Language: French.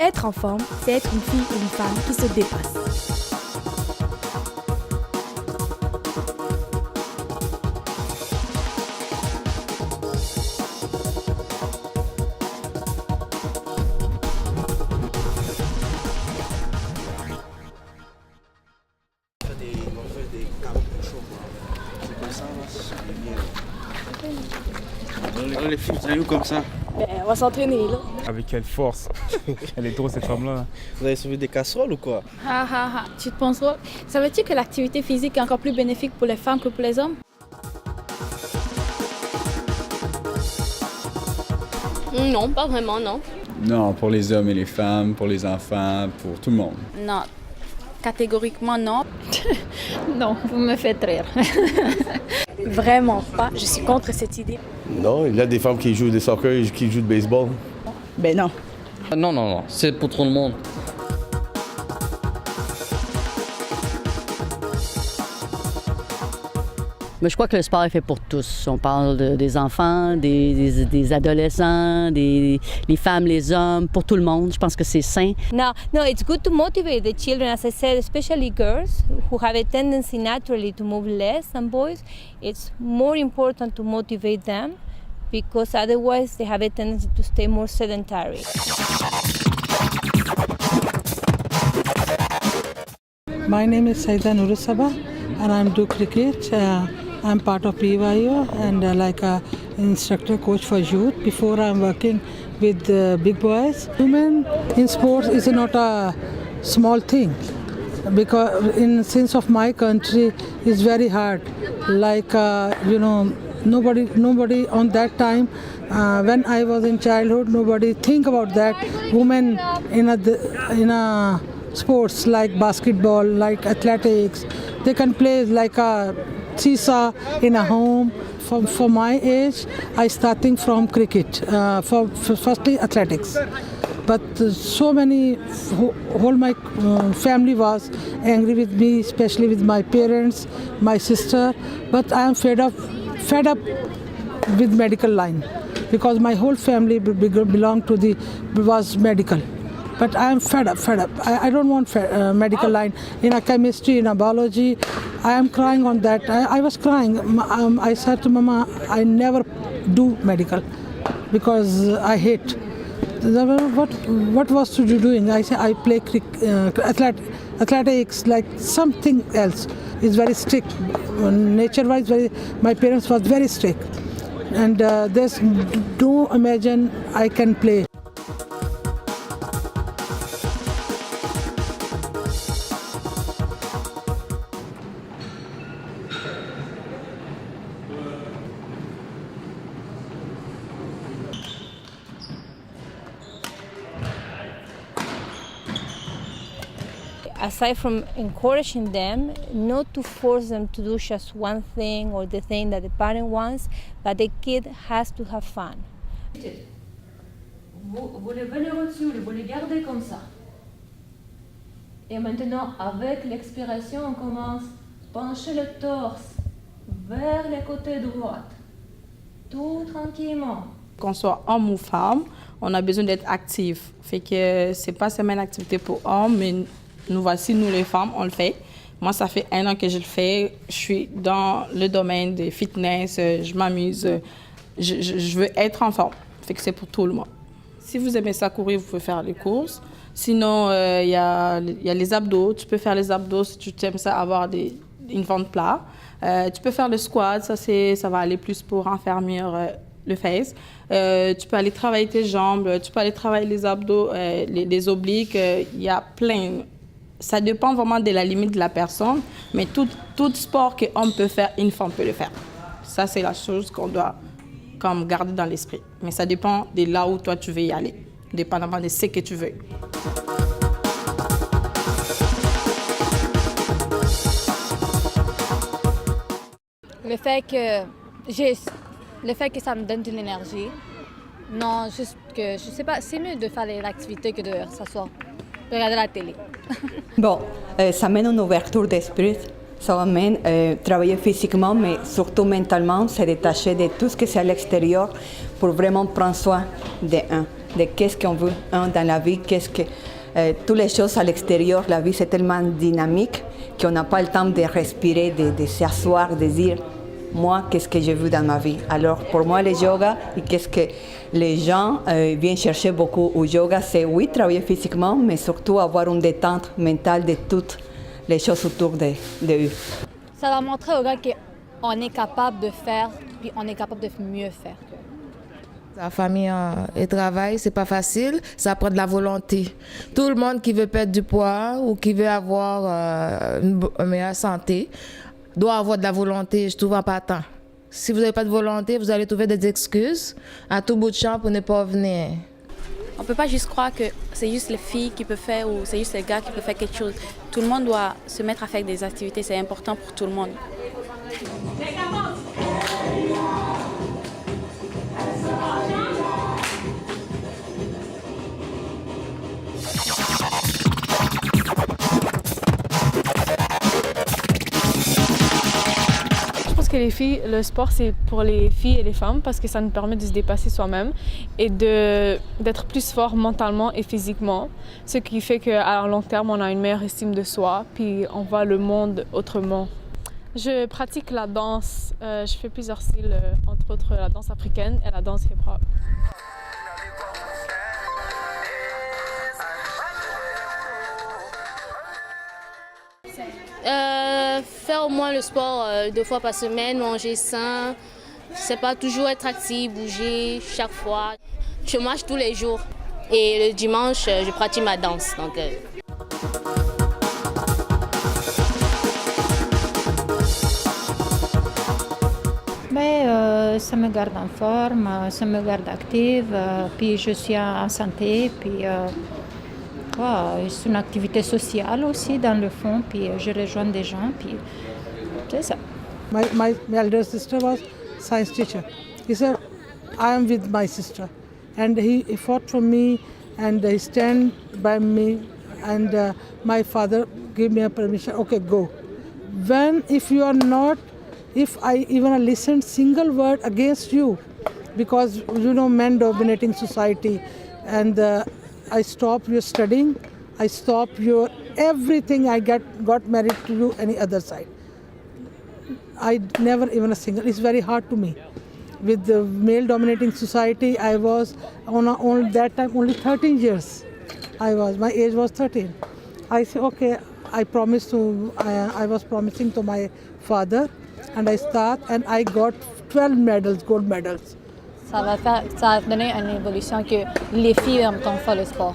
Être en forme, c'est être une fille ou une femme qui se dépasse. Les filles, vous avez vu comme ça? Ben, on va s'entraîner là. Avec quelle force. Elle est trop cette femme-là. Vous avez sauvé des casseroles ou quoi? Ah ah ah, tu te penses quoi? Ça veut dire que l'activité physique est encore plus bénéfique pour les femmes que pour les hommes? Non, pas vraiment, non. Non, pour les hommes et les femmes, pour les enfants, pour tout le monde. Non, catégoriquement non. Non, vous me faites rire. Vraiment pas. Je suis contre cette idée. Non, il y a des femmes qui jouent du soccer et qui jouent du baseball. Ben non. Non, non, non, c'est pour tout le monde. Mais je crois que le sport est fait pour tous. On parle des enfants, des adolescents, les femmes, les hommes, pour tout le monde. Je pense que c'est sain. No, it's good to motivate the children, as I said, especially girls who have a tendency naturally to move less than boys. It's more important to motivate them because otherwise they have a tendency to stay more sedentary. My name is Saida Nurusaba and I'm do cricket. I'm part of PYO and like a instructor coach for youth. Before I'm working with big boys. Women in sports is not a small thing because in sense of my country is very hard. Like nobody on that time when I was in childhood, nobody think about that. Women in a sports like basketball, like athletics, they can play like a seesaw in a home. For my age, I starting from cricket, for firstly athletics. But so many, whole my family was angry with me, especially with my parents, my sister. But I am fed up with medical line because my whole family belonged to was medical. But I am fed up. I don't want medical line. In a chemistry, in a biology, I am crying on that. I was crying. I said to Mama, I never do medical because I hate. What was you doing? I say I play athletics, like something else. It's very strict. Nature-wise, my parents was very strict. And there's no imagine I can play. Aside from encouraging them, not to force them to do just one thing or the thing that the parent wants, but the kid has to have fun. Vous les venez au-dessus, vous les gardez comme ça. Et maintenant, avec l'expiration, on commence à pencher le torse vers le côté droit, tout tranquillement. Qu'on soit homme ou femme, on a besoin d'être actif. Fait que c'est pas seulement une activité pour hommes, mais nous voici, nous les femmes, on le fait. Moi, ça fait 1 an que je le fais. Je suis dans le domaine de fitness, je m'amuse, je veux être en forme. Fait que c'est pour tout le monde. Si vous aimez ça courir, vous pouvez faire les courses. Sinon, il y a les abdos. Tu peux faire les abdos si tu aimes ça, avoir une ventre plat. Tu peux faire le squat, ça va aller plus pour enfermir le face. Tu peux aller travailler tes jambes, tu peux aller travailler les abdos, les obliques. Il y a plein. Ça dépend vraiment de la limite de la personne, mais tout sport qu'un peut faire, une femme peut le faire. Ça, c'est la chose qu'on doit comme garder dans l'esprit. Mais ça dépend de là où toi tu veux y aller, dépendamment de ce que tu veux. Le fait que ça me donne de l'énergie. Non, juste que, je sais pas, c'est mieux de faire l'activité que de s'asseoir, de regarder la télé. Bon, ça mène une ouverture d'esprit, ça amène travailler physiquement, mais surtout mentalement, se détacher de tout ce que c'est à l'extérieur pour vraiment prendre soin de un. de qu'est-ce qu'on veut dans la vie, toutes les choses à l'extérieur. La vie, c'est tellement dynamique qu'on n'a pas le temps de respirer, de s'asseoir, de dire moi, qu'est-ce que je veux dans ma vie. Alors, pour moi, le yoga, et qu'est-ce que les gens viennent chercher beaucoup au yoga, c'est oui, travailler physiquement, mais surtout avoir une détente mentale de toutes les choses autour de eux. Ça va montrer aux gars qu'on est capable de faire, puis on est capable de mieux faire. La famille et travail, c'est pas facile, ça prend de la volonté. Tout le monde qui veut perdre du poids ou qui veut avoir une meilleure santé doit avoir de la volonté, je trouve, en partant. Si vous n'avez pas de volonté, vous allez trouver des excuses à tout bout de champ pour ne pas venir. On ne peut pas juste croire que c'est juste les filles qui peuvent faire ou c'est juste les gars qui peuvent faire quelque chose. Tout le monde doit se mettre à faire des activités, c'est important pour tout le monde. Le sport, c'est pour les filles et les femmes parce que ça nous permet de se dépasser soi-même et d'être plus fort mentalement et physiquement, ce qui fait qu'à long terme, on a une meilleure estime de soi puis on voit le monde autrement. Je pratique la danse, je fais plusieurs styles, entre autres la danse africaine et la danse hip-hop. Faire au moins le sport 2 fois par semaine, manger sain, c'est pas toujours être actif, bouger chaque fois. Je marche tous les jours et le dimanche, je pratique ma danse. Donc, ça me garde en forme, ça me garde active, puis je suis en santé, puis c'est une activité sociale aussi dans le fond, puis je rejoins des gens, puis c'est ça. My elder sister was science teacher. He said, I am with my sister. And he fought for me and he stand by me and my father gave me a permission, okay, go. If I even listened single word against you, because men dominating society, and I stop your studying, I stop your everything. I got married to you any other side. I never even a single. It's very hard to me. With the male dominating society, I was on that time only 13 years. My age was 13. I said, okay, I was promising to my father, and I start, and I got 12 medals, gold medals. Ça va donner une évolution que les filles aiment faire le sport.